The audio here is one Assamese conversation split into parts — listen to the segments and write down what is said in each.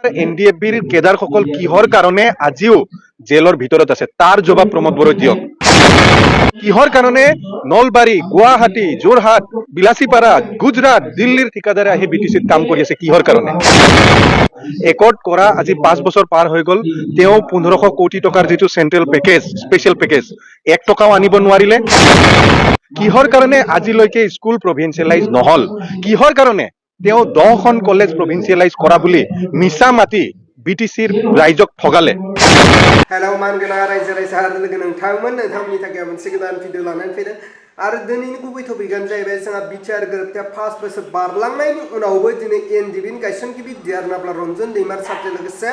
এনডিএফবিৰ কেডাৰসকল কিহৰ কাৰণে আজিও জেলৰ ভিতৰত আছে তাৰ জবাব প্ৰমোদ বড়োই দিয়ক। কিহৰ কাৰণে নলবাৰী, গুৱাহাটী, যোৰহাট, বিলাসীপাৰা, গুজৰাট, দিল্লীৰ ঠিকাদাৰে আহি বিটিচিত কাম কৰি আছে কিহৰ কাৰণে? একৰ্ড কৰা আজি 5 বছৰ পাৰ হৈ গ'ল। তেওঁ 1500 কোটি টকাৰ যিটো চেন্ট্ৰেল পেকেজ, স্পেচিয়েল পেকেজ 1 টকাও আনিব নোৱাৰিলে। কিহৰ কাৰণে আজিলৈকে স্কুল প্ৰভিন্সিয়েলাইজ নহল? কিহৰ কাৰণে তেওঁ 10খন কলেজ প্ৰভিন্সিয়েলাইজ কৰা বুলি মিছা মাতি বিটিচিৰ ৰাইজক ঠগালে। हेलो मानगोनां रायजो राजा आरो लोगो नोंथांमोननि थाखाय मोनसे गोदान भिडिअ लानानै फैदों आरो दिनैनि गुबै टपिकआनो जाहैबाय जोंहा बिटिआर गोरोबथाया 5 बोसोर बारलांनायनि उनावबो दिनै एनडिबिनि गायसनगिरि दियारनाब्ला रन्जन दैमारिजों लोगोसे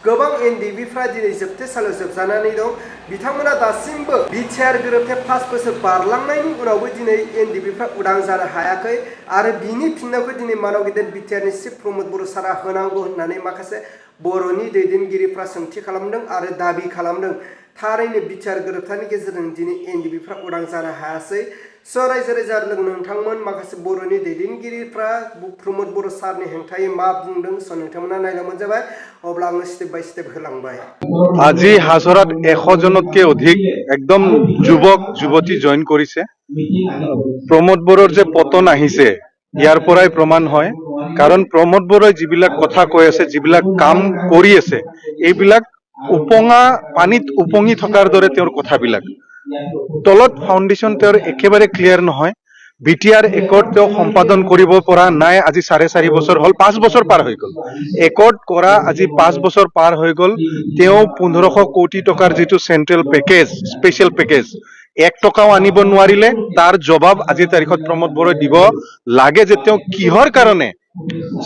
गोबां एनडिबिफ्रा दिनै जोबथेसालियाव जोबजानानै दं। बिथांमोना दासिमबो बिटिआर गोरोबथाया 5 बोसोर बारलांनायनि उनावबो दिनै एनडिबिफ्रा उदां जानो हायाखै आरो बिनि फिननायखौ दिनै मानाव गेदेर बिटिआरनि चिफ प्रमोद बर' सारा होनांगौ होननानै माखासे बर'नि दैदेनगिरिफ्रा सोंथि खालामदों आरो दाबि खालामदों। थारैनो बिटिआर गोरोबथानि गेजेरजों दिनै एनडिबिफ्रा उदां जानो हायासै। स' रायजो राजा लोगो नोंथांमोन माखासे बर'नि दैदेनगिरिफ्रा प्रमोद बर' सारनि हेंथायै मा बुंदों स' नोंथांमोना नायलांबानो जाबाय। अब्ला आङो स्टेप बाय स्टेप होलांबाय। আজি হাজরাত 100 জনতকে অধিক একদম যুৱক যুৱতী জয়েন কৰিছে। প্ৰমোদ বড়োৰ যে পতন আহিছে ইয়াৰ পৰাই প্ৰমাণ হয়, কাৰণ প্ৰমোদ বড়োই যিবিলাক কথা কৈ আছে, যিবিলাক কাম কৰি আছে, এইবিলাক উপঙা পানীত উপঙি থকাৰ দৰে তেওঁৰ কথাবিলাক। তলত ফাউণ্ডেশ্যন তেওঁৰ একেবাৰে ক্লিয়াৰ নহয়। বিটিআৰ একৰ্ড তেওঁ সম্পাদন কৰিব পৰা নাই আজি 4.5 বছৰ হ'ল, 5 বছৰ পাৰ হৈ গ'ল। একৰ্ড কৰা আজি 5 বছৰ পাৰ হৈ গ'ল। তেওঁ 1500 কোটি টকাৰ যিটো চেন্ট্ৰেল পেকেজ, স্পেচিয়েল পেকেজ 1 টকাও আনিব নোৱাৰিলে। তাৰ জবাব আজিৰ তাৰিখত প্ৰমোদ বড়োই দিব লাগে যে তেওঁ কিহৰ কাৰণে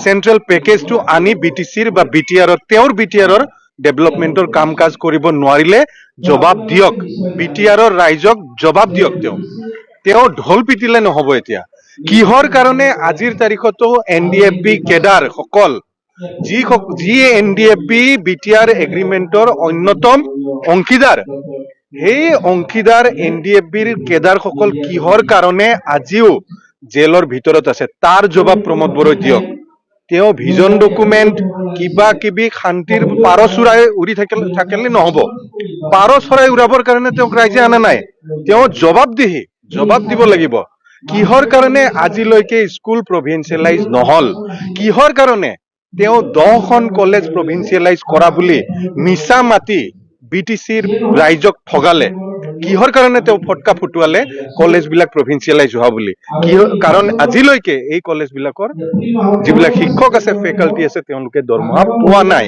চেন্ট্ৰেল পেকেজটো আনি বিটিচিৰ বা বিটিআৰৰ তেওঁৰ বিটিআৰৰ ডেভেলপমেন্টৰ কাম কাজ কৰিব নোৱাৰিলে। জবাব দিয়ক, বিটিআৰৰ ৰাইজক জবাব দিয়ক। তেওঁ ঢোল পিটিলে নহব। এতিয়া কিহৰ কাৰণে আজিৰ তাৰিখতো এনডিএফবি কেডাৰ সকল যি এনডিএফবি বিটিআৰ এগ্ৰিমেন্টৰ অন্যতম অংশীদাৰ, সেই অংশীদাৰ এনডিএফবিৰ কেডাৰ সকল কিহৰ কাৰণে আজিও জেলৰ ভিতৰত আছে তাৰ জবাব প্ৰমোদ বড়োই দিয়ক। তেওঁ ভিজন ডকুমেন্ট কিবা কিবি শান্তিৰ পাৰ চৰাই উৰি থাকিলে নহব। পাৰ চৰাই উৰাবৰ কাৰণে তেওঁক ৰাইজে আনা নাই। তেওঁ জবাব দিব লাগিব। কিহৰ কাৰণে আজিলৈকে স্কুল প্ৰভিন্সিয়েলাইজ নহল? কিহৰ কাৰণে তেওঁ 10খন কলেজ প্ৰভিন্সিয়েলাইজ কৰা বুলি মিছা মাতি বিটিচিৰ ৰাইজক ঠগালে? কিহৰ কাৰণে তেওঁ ফটকা ফুটুৱালে কলেজবিলাক প্ৰভিন্সিয়েলাইজ হোৱা বুলি? কাৰণ আজিলৈকে এই কলেজবিলাকৰ যিবিলাক শিক্ষক আছে, ফেকাল্টি আছে, তেওঁলোকে দৰমহা পোৱা নাই।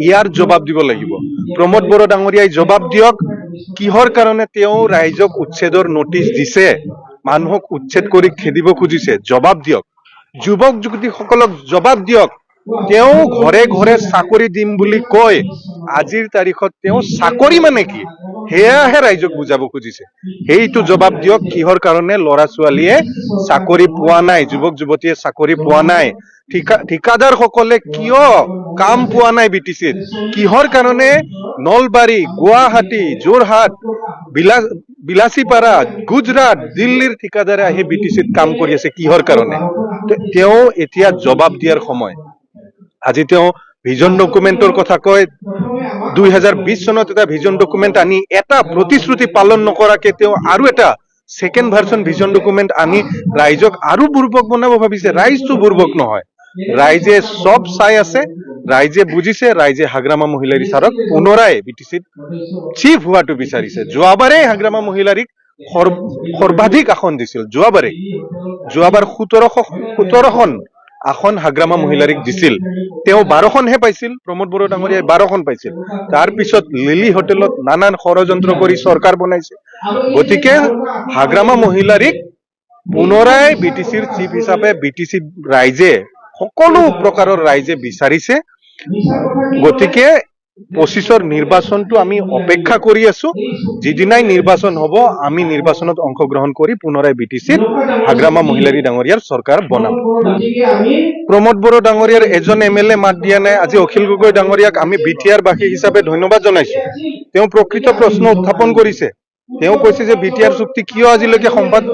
ইয়াৰ জবাব দিব লাগিব। প্ৰমোদ বড়ো ডাঙৰীয়াই জবাব দিয়ক। কিহৰ কাৰণে তেওঁ ৰাইজক উচ্ছেদৰ নটিচ দিছে, মানুহক উচ্ছেদ কৰি খেদিব খুজিছে? জবাব দিয়ক। যুৱক যুৱতীসকলক জবাব দিয়ক। তেওঁ ঘৰে ঘৰে চাকৰি দিম বুলি কয়, আজিৰ তাৰিখত তেওঁ চাকৰি মানে কি সেয়াহে ৰাইজক বুজাব খুজিছে। সেইটো জবাব দিয়ক। কিহৰ কাৰণে ল'ৰা ছোৱালীয়ে চাকৰি পোৱা নাই, যুৱক যুৱতীয়ে চাকৰি পোৱা নাই, ঠিকাদাৰ সকলে কিয় কাম পোৱা নাই বিটিচিত? কিহৰ কাৰণে নলবাৰী, গুৱাহাটী, যোৰহাট, বিলাসীপাৰা, গুজৰাট, দিল্লীৰ ঠিকাদাৰে আহি বিটিচিত কাম কৰি আছে কিহৰ কাৰণে? তেওঁ এতিয়া জবাব দিয়াৰ সময়। আজি তেওঁ ভিজন ডকুমেন্টৰ কথা কয়। 2020 চনত এটা ভিজন ডকুমেন্ট আনি এটা প্ৰতিশ্ৰুতি পালন নকৰাকে তেওঁ আৰু এটা ছেকেণ্ড ভাৰ্চন ভিজন ডকুমেন্ট আনি ৰাইজক আৰু বুৰ্বক বনাব ভাবিছে। ৰাইজটো বুৰ্বক নহয়, ৰাইজে সব চাই আছে, ৰাইজে বুজিছে। ৰাইজে হাগ্ৰামা মহিলাৰী ছাৰক পুনৰাই বিটিচিত চিফ হোৱাটো বিচাৰিছে। যোৱাবাৰে হাগ্ৰামা মহিলাৰীক সৰ্বাধিক আসন দিছিল। যোৱাবাৰ 17খন আসন হাগ্ৰামা মহিলাৰীক দিছিল। তেওঁ 12খনহে পাইছিল। প্ৰমোদ বড়ো ডাঙৰীয়াই 12খন পাইছিল। তাৰ পিছত লিলি হোটেলত নানান ষড়যন্ত্ৰ কৰি চৰকাৰ বনাইছে। গতিকে হাগ্ৰামা মহিলাৰীক পুনৰাই বিটিচিৰ চিফ হিচাপে বিটিচি ৰাইজে, সকলো প্ৰকাৰৰ ৰাইজে বিচাৰিছে। গতিকে 25ৰ নিৰ্বাচনটো আমি অপেক্ষা কৰি আছো। যিদিনাই নিৰ্বাচন হ'ব আমি নিৰ্বাচনত অংশগ্ৰহণ কৰি পুনৰাই বিটিচিত হাগ্ৰামা মহিলাৰী ডাঙৰীয়াৰ চৰকাৰ বনাম। প্ৰমোদ বড়ো ডাঙৰীয়াৰ এজন MLA মাত দিয়া নাই। আজি অখিল গগৈ ডাঙৰীয়াক আমি বিটিআৰ বাসী হিচাপে ধন্যবাদ জনাইছো। তেওঁ প্ৰকৃত প্ৰশ্ন উত্থাপন কৰিছে। তেওঁ কৈছে যে বিটিআৰ চুক্তি কিয় আজিলৈকে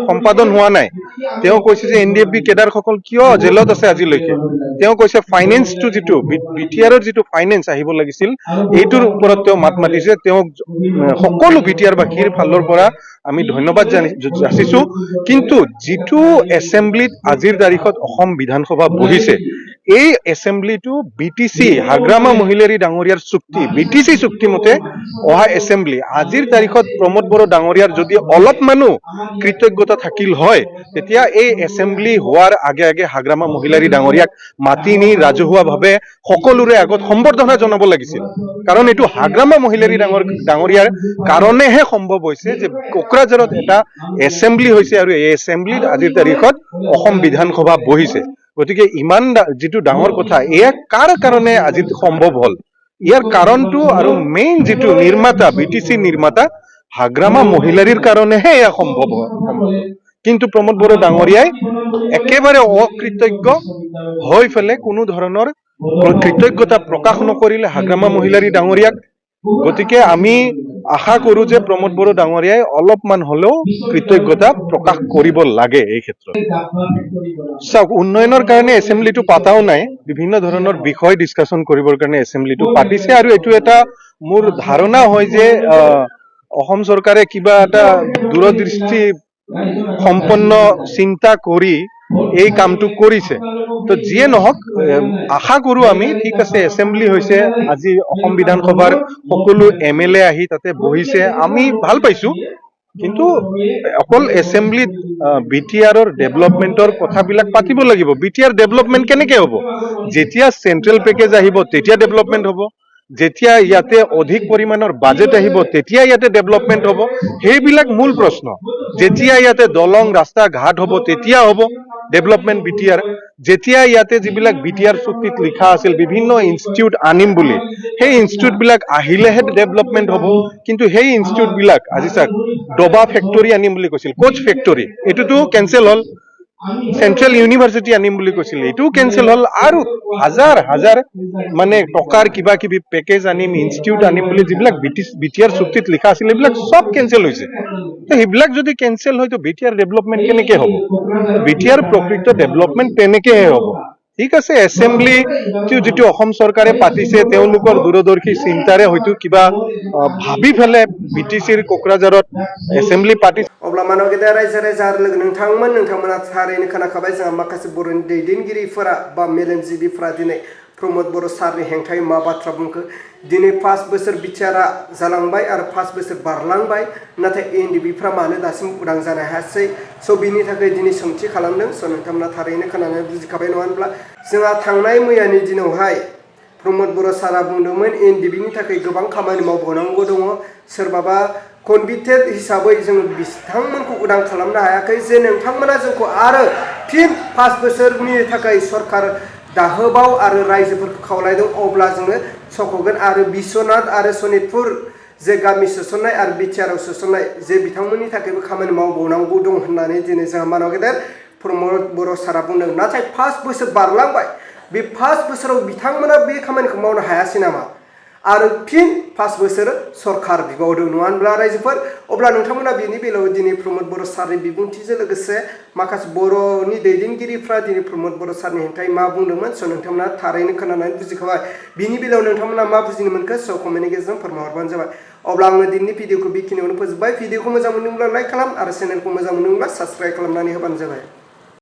সম্পাদন হোৱা নাই তেওঁ কৈছে যে এনডিএফবি কেডাৰসকল কিয় জেলত আছে আজিলৈকে তেওঁ কৈছে ফাইনেন্সটো যিটো বিটিআৰৰ যিটো ফাইনেন্স আহিব লাগিছিল এইটোৰ ওপৰত তেওঁ মাত মাতিছে তেওঁ সকলো বিটিআৰ বাসীৰ ফালৰ পৰা আমি ধন্যবাদ যাচিছো কিন্তু যিটো এছেম্বলিত আজিৰ তাৰিখত অসম বিধানসভা বহিছে এই এছেম্বলিটো বিটিসি হাগ্ৰামা মহিলাৰী ডাঙৰীয়াৰ চুক্তি বিটিসি চুক্তি মতে অহা এছেম্বলি আজিৰ তাৰিখত প্ৰমোদ বড়ো ডাঙৰীয়াৰ যদি অলপমানো কৃতজ্ঞতা থাকিল হয় তেতিয়া এই এছেম্বলি হোৱাৰ আগে আগে হাগ্ৰামা মহিলাৰী ডাঙৰীয়াক মাতি নি ৰাজহুৱাভাৱে সকলোৰে আগত সম্বৰ্ধনা জনাব লাগিছিল কাৰণ এইটো হাগ্ৰামা মহিলাৰী ডাঙৰীয়াৰ কাৰণেহে সম্ভৱ হৈছে যে কোকৰাঝাৰত এটা এছেম্বলি হৈছে আৰু এই এছেম্বলিত আজিৰ তাৰিখত অসম বিধানসভা বহিছে গতিকে ইমান যিটো ডাঙৰ কথা এয়া কাৰ কাৰণে আজি সম্ভৱ হল ইয়াৰ কাৰণটো আৰু মেইন যিটো নিৰ্মাতা বিটিসি নিৰ্মাতা হাগ্ৰামা মহিলাৰীৰ কাৰণেহে এয়া সম্ভৱ কিন্তু প্ৰমোদ বড়ো ডাঙৰীয়াই একেবাৰে অকৃতজ্ঞ হৈ ফেলে কোনো ধৰণৰ কৃতজ্ঞতা প্ৰকাশ নকৰিলে হাগ্ৰামা মহিলাৰী ডাঙৰীয়াক গতিকে আমি আশা কৰো যে প্ৰমোদ বড়ো ডাঙৰীয়াই অলপমান হলেও কৃতজ্ঞতা প্ৰকাশ কৰিব লাগে এই ক্ষেত্ৰত চাওক উন্নয়নৰ কাৰণে এছেম্বলিটো পাতাও নাই বিভিন্ন ধৰণৰ বিষয় ডিসকাশন কৰিবৰ কাৰণে এছেম্বলিটো পাতিছে আৰু এইটো এটা মোৰ ধাৰণা হয় যে অসম চৰকাৰে কিবা এটা দূৰদৃষ্টি সম্পন্ন চিন্তা কৰি এই কামটো কৰিছে তো যিয়ে নহওক আশা কৰো আমি ঠিক আছে এছেম্বলি হৈছে আজি অসম বিধানসভাৰ সকলো এমএলএ আহি তাতে বহিছে আমি ভাল পাইছো কিন্তু অকল এছেম্বলিত বিটিআৰৰ ডেভেলপমেন্টৰ কথাবিলাক পাতিব লাগিব বিটিআৰ ডেভেলপমেন্ট কেনেকে হ'ব যেতিয়া সেন্ট্ৰেল পেকেজ আহিব তেতিয়া ডেভেলপমেন্ট হ'ব যেতিয়া ইয়াতে অধিক পৰিমাণৰ বাজেট আহিব তেতিয়া ইয়াতে ডেভেলপমেন্ট হ'ব সেইবিলাক মূল প্ৰশ্ন যেতিয়া ইয়াতে দলং ৰাস্তা ঘাট হ'ব তেতিয়া হ'ব ডেভেলপমেন্ট বিটিআৰ যেতিয়া ইয়াতে যিবিলাক বিটিআৰ চুক্তিত লিখা আছিল বিভিন্ন ইনষ্টিটিউট আনিম বুলি সেই ইনষ্টিটিউট বিলাক আহিলেহে ডেভেলপমেন্ট হ'ব কিন্তু সেই ইনষ্টিটিউট বিলাক আজি চাওক ডবা ফেক্টৰী আনিম বুলি কৈছিল কোচ ফেক্টৰী এটোতো কেনসেল হল সেন্ট্ৰেল ইউনিভাৰ্চিটি আনিম বুলি কৈছিল এইটোও কেনসেল হল আৰু হাজাৰ হাজাৰ মানে টকাৰ কিবা কিবি পেকেজ আনিম ইনষ্টিটিউট আনিম বুলি যিবিলাক বিটিআৰ চুক্তিত লিখা আছিল এইবিলাক সব কেনসেল হৈছে সেইবিলাক যদি কেনসেল হয় তো বিটিআৰ ডেভেলপমেন্ট কেনেকে হ'ব বিটিআৰ প্ৰকৃত ডেভেলপমেন্ট তেনেকেহে হ'ব ঠিক আছে এছেম্বলি যিটো অসম চৰকাৰে পাতিছে তেওঁলোকৰ দূৰদৰ্শী চিন্তাৰে হয়তো কিবা ভাবি ফেলে বিটিসিৰ কোকৰাঝাৰত এছেম্বলি পাতিছে अब्ला मानव गेदेर रायजो राजा आरो लोगो नोंथांमोना थारैनो खोनाखाबाय जोंहा माखासे बर'नि दैदेनगिरिफोरा बा मेलेमजिबिफोरा दिनै प्रमोद बर' सारनि हेंथायै मा बाथ्रा बुंखो दिनै 5 बोसोर बिचारा जालांबाय आरो 5 बोसोर बारलांबाय नाथाय एनडिबिफ्रा मानो दासिम उदां जानो हायासै स' बिनि थाखाय दिनै सोंथि खालामदों स' नोंथांमोना थारैनो खोनानानै बुजिखाबाय नङा होनब्ला जोंहा थांनाय मैयानि दिनावहाय प्रमोद बर' सारा बुंदोंमोन एनडिबिनि थाखाय गोबां खामानि मावबावनांगौ दङ सोरबाबा कनभिक्टेड हिसाबै जों बिथांमोनखौ उदां खालामनो हायाखै जे नोंथांमोना जोंखौ आरो फिन 5 बोसोरनि थाखाय सरकार दाहोबाव आरो रायजोफोरखौ खावलायदों अब्ला जोङो सख'गोन आरो बिश्वनाथ आरो सनितपुर जे गामि सोसननाय आरो बिटिआरआव सोसननाय जे बिथांमोननि थाखायबो खामानि मावबावनांगौ दं होननानै दिनै जोंहा मानव गेदेर प्रमोद बर' सारा बुंदों नाथाय 5 बोसोर बारलांबाय बे 5 बोसोराव बिथांमोना बे खामानिखौ मावनो हायासै नामा आरो फिन 5 बोसोर सरकार बिबावदों नङा होनब्ला रायजोफोर अब्ला नोंथांमोना बेनि बेलायाव दिनै प्रमोद बर' सारनि बिबुंथिजों लोगोसे माखासे बर'नि दैदेनगिरिफ्रा दिनै प्रमोद बर' सारनि हेंथायै मा बुंदोंमोन स' नोंथांमोना थारैनो खोनानानै बुजिखाबाय बिनि बेलायाव नोंथांमोना मा बुजिनो मोनखो स' कमेन्टनि गेजेरजों फोरमायहरबानो जाबाय अब्ला आङो दिनैनि भिडिअखौ बेखिनियावनो फोजोबबाय भिडिअखौ मोजां मोनदोंब्ला लाइक खालाम आरो चेनेलखौ मोजां मोनदोंब्ला साबस्क्राइब खालामनानै होबानो जाबाय